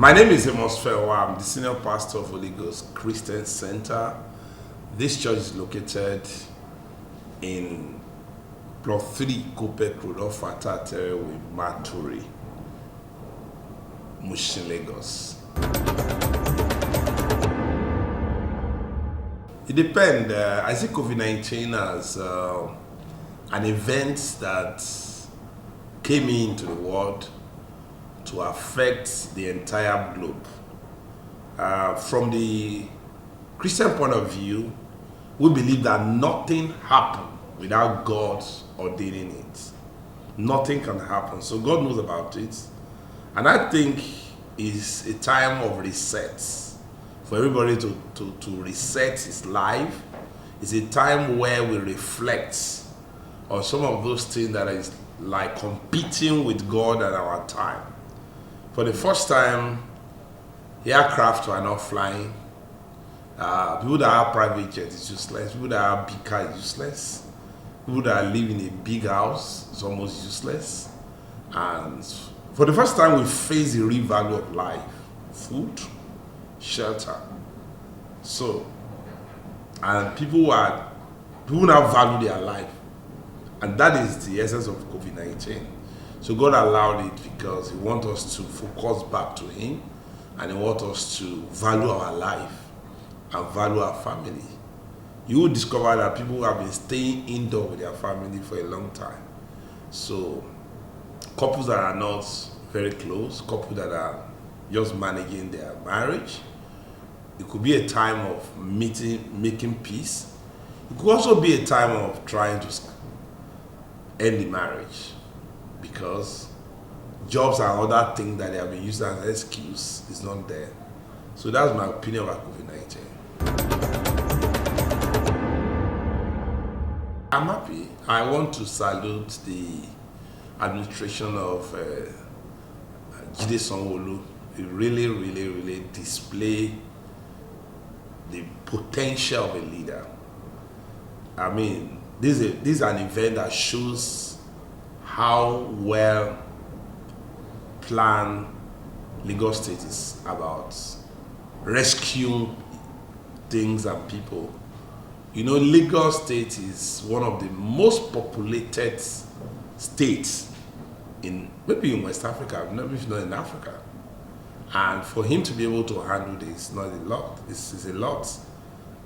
My name is Amos Olufenwa. I'm the senior pastor of Holy Ghost Christian Center. This church is located in Plot 3 Kopek Road off Atatere with Maturi, Mushin, Lagos. It depends. I see COVID-19 as an event that came into the world to affect the entire globe. From the Christian point of view, we believe that nothing happened without God ordaining it. Nothing can happen. So God knows about it. And I think it's a time of reset for everybody to reset his life. It's a time where we reflect on some of those things that is like competing with God at our time. For the first time, aircraft were not flying. People that have private jets is useless. People that have big cars is useless. People that live in a big house is almost useless. And for the first time, we face the real value of life: food, shelter. So, and people now value their life, and that is the essence of COVID-19. So God allowed it because He wants us to focus back to Him, and He wants us to value our life and value our family. You will discover that people have been staying indoors with their family for a long time. So couples that are not very close, couples that are just managing their marriage, it could be a time of making peace. It could also be a time of trying to end the marriage, because jobs and other things that they have been used as an excuse is not there. So that's my opinion about COVID-19. I'm happy. I want to salute the administration of Jide Sanwo-Olu. It really display the potential of a leader. I mean, this is an event that shows how well planned Lagos State is about rescuing things and people. You know, Lagos State is one of the most populated states maybe in West Africa, maybe if not in Africa. And for him to be able to handle this, not a lot. This is a lot.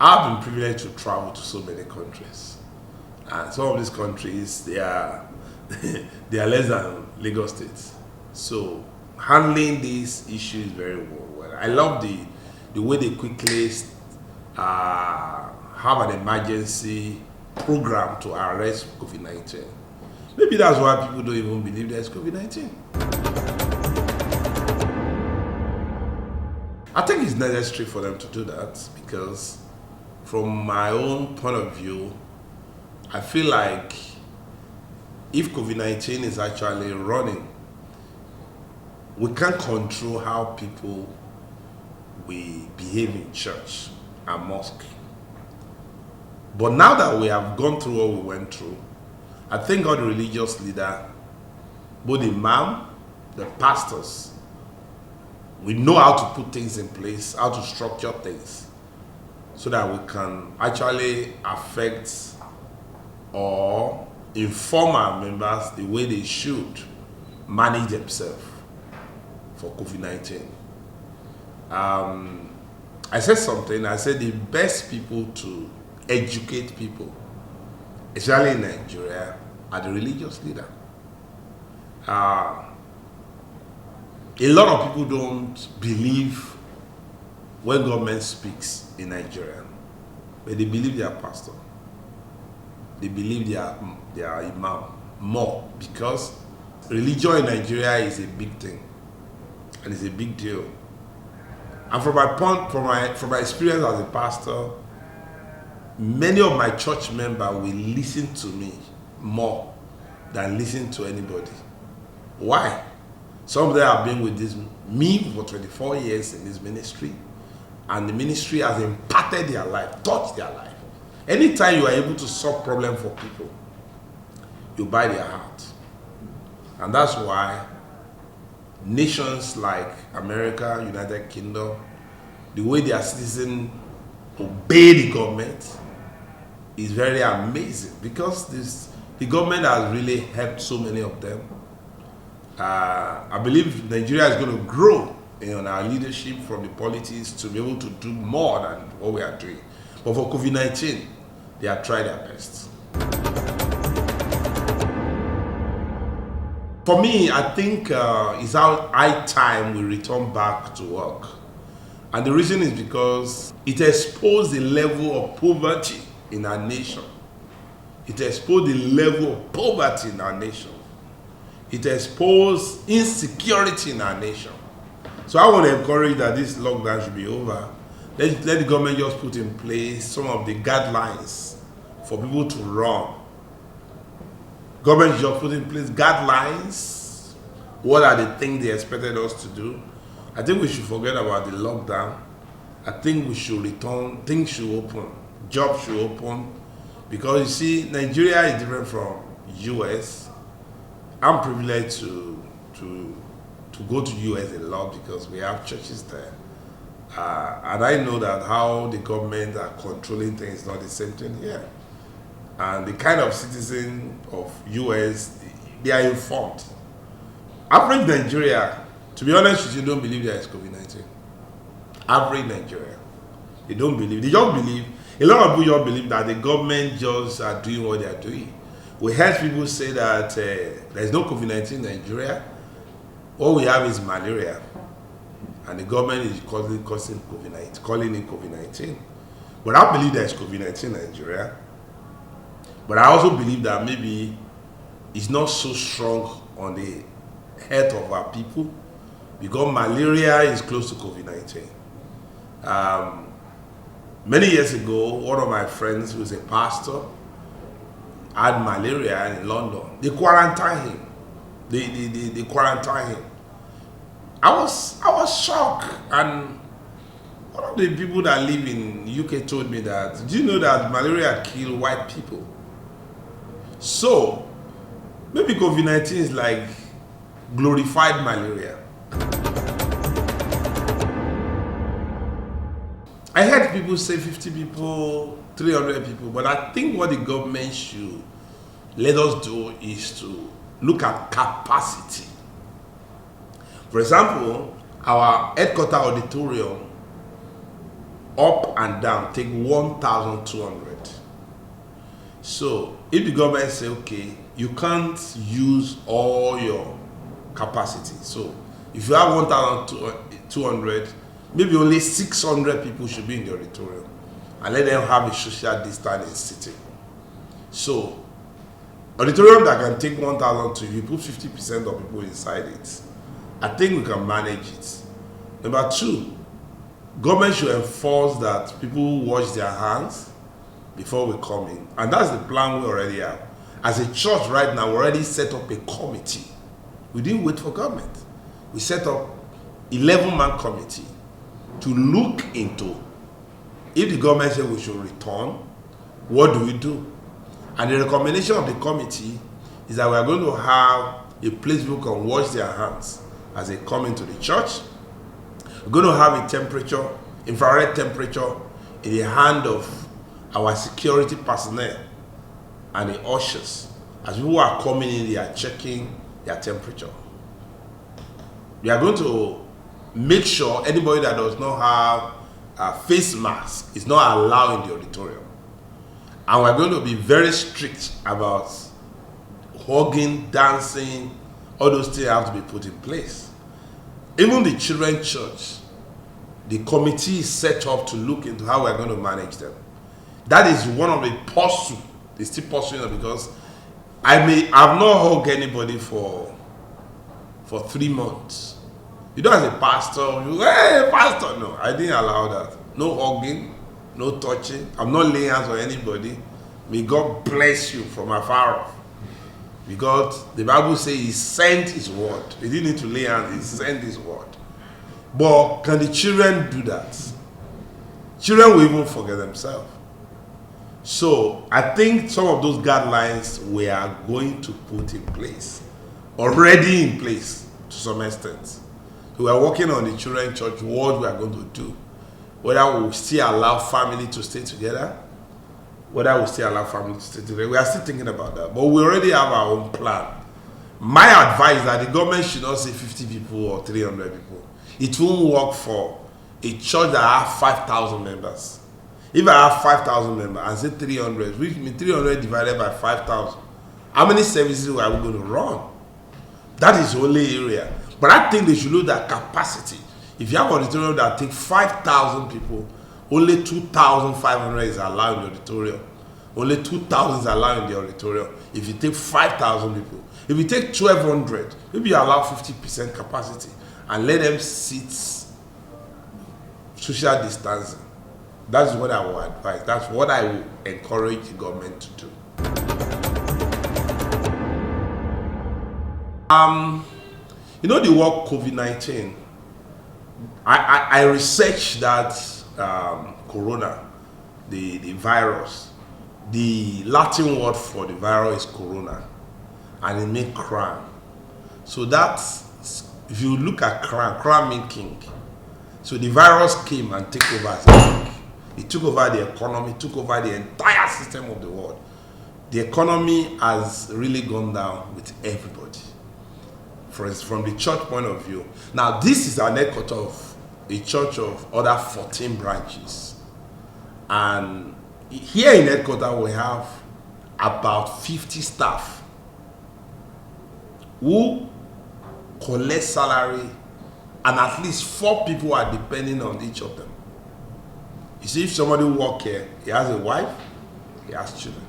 I've been privileged to travel to so many countries, and some of these countries they are less than Lagos State. So handling this issue is very well. I love the way they quickly have an emergency program to arrest COVID-19. Maybe that's why people don't even believe there's COVID-19. I think it's necessary for them to do that, because from my own point of view, I feel like if COVID-19 is actually running, we can't control how people will behave in church and mosque. But now that we have gone through what we went through, I think all the religious leaders, both the imam, the pastors, we know how to put things in place, how to structure things, so that we can actually affect or inform our members the way they should manage themselves for COVID-19. I said something. I said the best people to educate people, especially in Nigeria, are the religious leaders. A lot of people don't believe when government speaks in Nigeria, but they believe their pastor. They believe their imam more, because religion in Nigeria is a big thing, and it's a big deal. And from my experience as a pastor, many of my church members will listen to me more than listen to anybody. Why? Some of them have been with me for 24 years in this ministry, and the ministry has impacted their life, touched their life. Anytime you are able to solve problems for people, you buy their heart. And that's why nations like America, United Kingdom, the way their citizens obey the government is very amazing, because the government has really helped so many of them. I believe Nigeria is going to grow in our leadership from the politics to be able to do more than what we are doing. But for COVID-19, they have tried their best. For me, I think it's our high time we return back to work. And the reason is because it exposed the level of poverty in our nation. It exposed the level of poverty in our nation. It exposed insecurity in our nation. So I want to encourage that this lockdown should be over. Let the government just put in place some of the guidelines for people to run. Government should just put in place guidelines. What are the things they expected us to do? I think we should forget about the lockdown. I think we should return, things should open, jobs should open. Because you see, Nigeria is different from US. I'm privileged to go to US a lot because we have churches there. And I know that how the government are controlling things is not the same thing here. And the kind of citizen of US, they are informed. Average Nigeria, to be honest with you, don't believe there is COVID-19. Average Nigeria, they don't believe. They just believe, a lot of people just believe that the government just are doing what they are doing. We heard people say that there is no COVID-19 in Nigeria. All we have is malaria. And the government is causing COVID-19, calling it COVID-19. But I believe there is COVID-19 in Nigeria. But I also believe that maybe it's not so strong on the health of our people, because malaria is close to COVID-19. Many years ago, one of my friends who is a pastor had malaria in London. They quarantined him. They quarantined him. I was shocked, and one of the people that live in UK told me that, do you know that malaria kills white people? So maybe COVID-19 is like glorified malaria. I heard people say 50 people, 300 people, but I think what the government should let us do is to look at capacity. For example, our headquarters auditorium, up and down, take 1,200. So if the government say, okay, you can't use all your capacity. So if you have 1,200, maybe only 600 people should be in the auditorium, and let them have a social distance sitting. So auditorium that can take 1,000, you put 50% of people inside it, I think we can manage it. Number two, government should enforce that people wash their hands before we come in. And that's the plan we already have. As a church right now, we already set up a committee. We didn't wait for government. We set up 11-man committee to look into, if the government says we should return, what do we do? And the recommendation of the committee is that we are going to have a place people can wash their hands as they come into the church. We're going to have a temperature, infrared temperature, in the hand of our security personnel and the ushers. As people are coming in, they are checking their temperature. We are going to make sure anybody that does not have a face mask is not allowed in the auditorium. And we're going to be very strict about hugging, dancing, all those things have to be put in place. Even the children's church, the committee is set up to look into how we're going to manage them. That is one of the pursuits. They still pursuing it, because I've not hugged anybody for 3 months. You know, as a pastor, you hey, pastor, no, I didn't allow that. No hugging, no touching. I'm not laying hands on anybody. May God bless you from afar off. Because the Bible says he sent his word. He didn't need to lay hands, he sent his word. But can the children do that? Children will even forget themselves. So I think some of those guidelines we are going to put in place, already in place. to some extent. We are working on the children church, what we are going to do. Whether we still allow family to stay together, we are still thinking about that. But we already have our own plan. My advice is that the government should not say 50 people or 300 people. It won't work for a church that has 5,000 members. If I have 5,000 members and say 300, which means 300 divided by 5,000, how many services are we going to run? That is the only area. But I think they should look at capacity. If you have an auditorium that takes 5,000 people, only 2,500 is allowed in the auditorium. Only 2,000 is allowed in the auditorium. If you take 5,000 people, if you take 1,200, maybe you allow 50% capacity and let them sit social distancing. That's what I would advise. That's what I would encourage the government to do. You know the word COVID-19? I researched that corona, the virus. The Latin word for the virus is corona, and it means crown. So that's, if you look at crown means king. So the virus came and took over as a king. It took over the economy, took over the entire system of the world. The economy has really gone down with everybody. From the church point of view. Now, this is an headquarters of a church of other 14 branches. And here in headquarters, we have about 50 staff who collect salary, and at least 4 people are depending on each of them. You see, if somebody works here, he has a wife, he has children.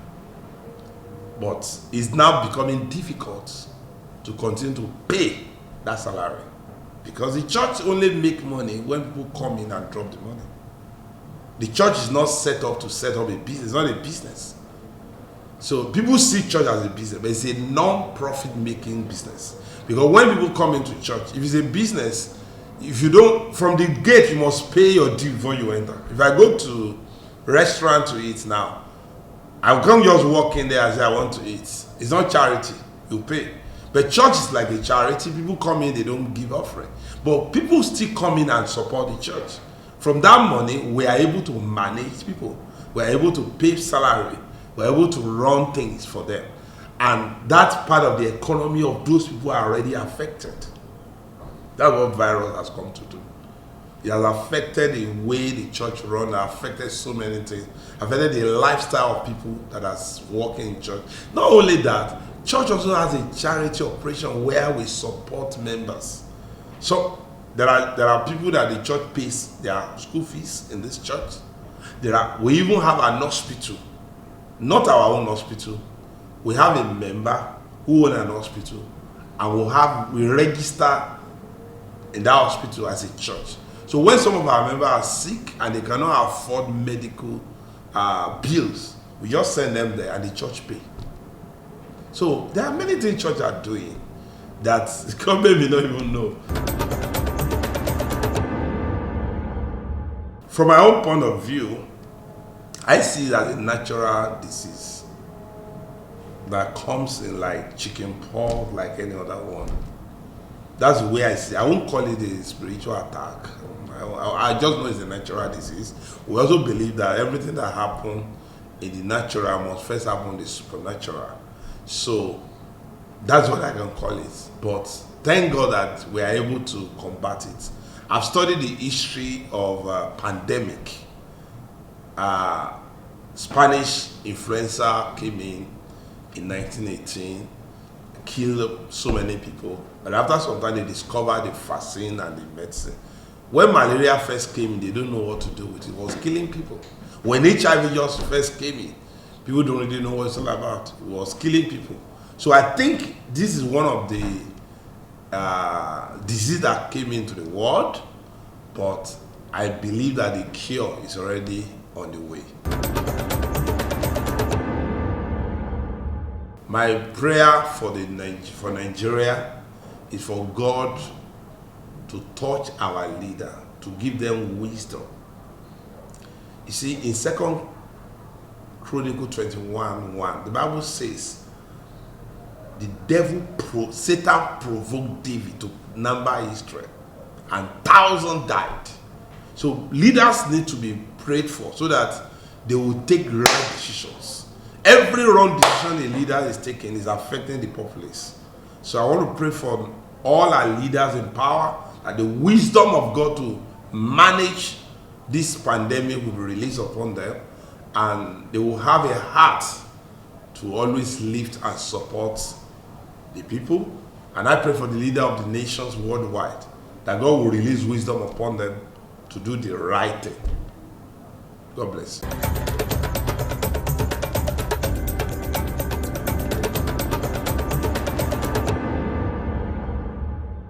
But it's now becoming difficult to continue to pay that salary, because the church only make money when people come in and drop the money. The church is not set up to set up a business. It's not a business. So people see church as a business, but it's a non-profit making business. Because when people come into church, if it's a business, if you don't, from the gate, you must pay your due before you enter. If I go to restaurant to eat now, I can't just walk in there and say I want to eat. It's not charity. You pay. But church is like a charity. People come in, they don't give offering. But people still come in and support the church. From that money, we are able to manage people. We are able to pay salary. We are able to run things for them. And that's part of the economy of those people are already affected. That's what virus has come to do. It has affected the way the church runs, affected so many things, affected the lifestyle of people that are working in church. Not only that, church also has a charity operation where we support members. So there are people that the church pays their school fees in this church. We even have an hospital, not our own hospital. We have a member who owns an hospital, and we register in that hospital as a church. So when some of our members are sick and they cannot afford medical bills, we just send them there and the church pay. So there are many things church are doing that the government may not even know. From my own point of view, I see it as a natural disease that comes in like chicken pox, like any other one. That's the way I see it. I won't call it a spiritual attack. I just know it's a natural disease. We also believe that everything that happens in the natural must first happen in the supernatural. So that's what I can call it. But thank God that we are able to combat it. I've studied the history of pandemic. Spanish influenza came in 1918, killed so many people. But after some time, they discovered the vaccine and the medicine. When malaria first came in, they don't know what to do with it. It was killing people. When HIV just first came in, people don't really know what it's all about. It was killing people. So I think this is one of the disease that came into the world, but I believe that the cure is already on the way. My prayer for Nigeria is for God to touch our leader, to give them wisdom. You see, in 2 Chronicles 21:1, the Bible says, Satan provoked David to number Israel, and thousands died. So leaders need to be prayed for so that they will take right decisions. Every wrong decision a leader is taking is affecting the populace. So I want to pray for all our leaders in power that the wisdom of God to manage this pandemic will be released upon them, and they will have a heart to always lift and support the people. And I pray for the leader of the nations worldwide that God will release wisdom upon them to do the right thing. God bless you.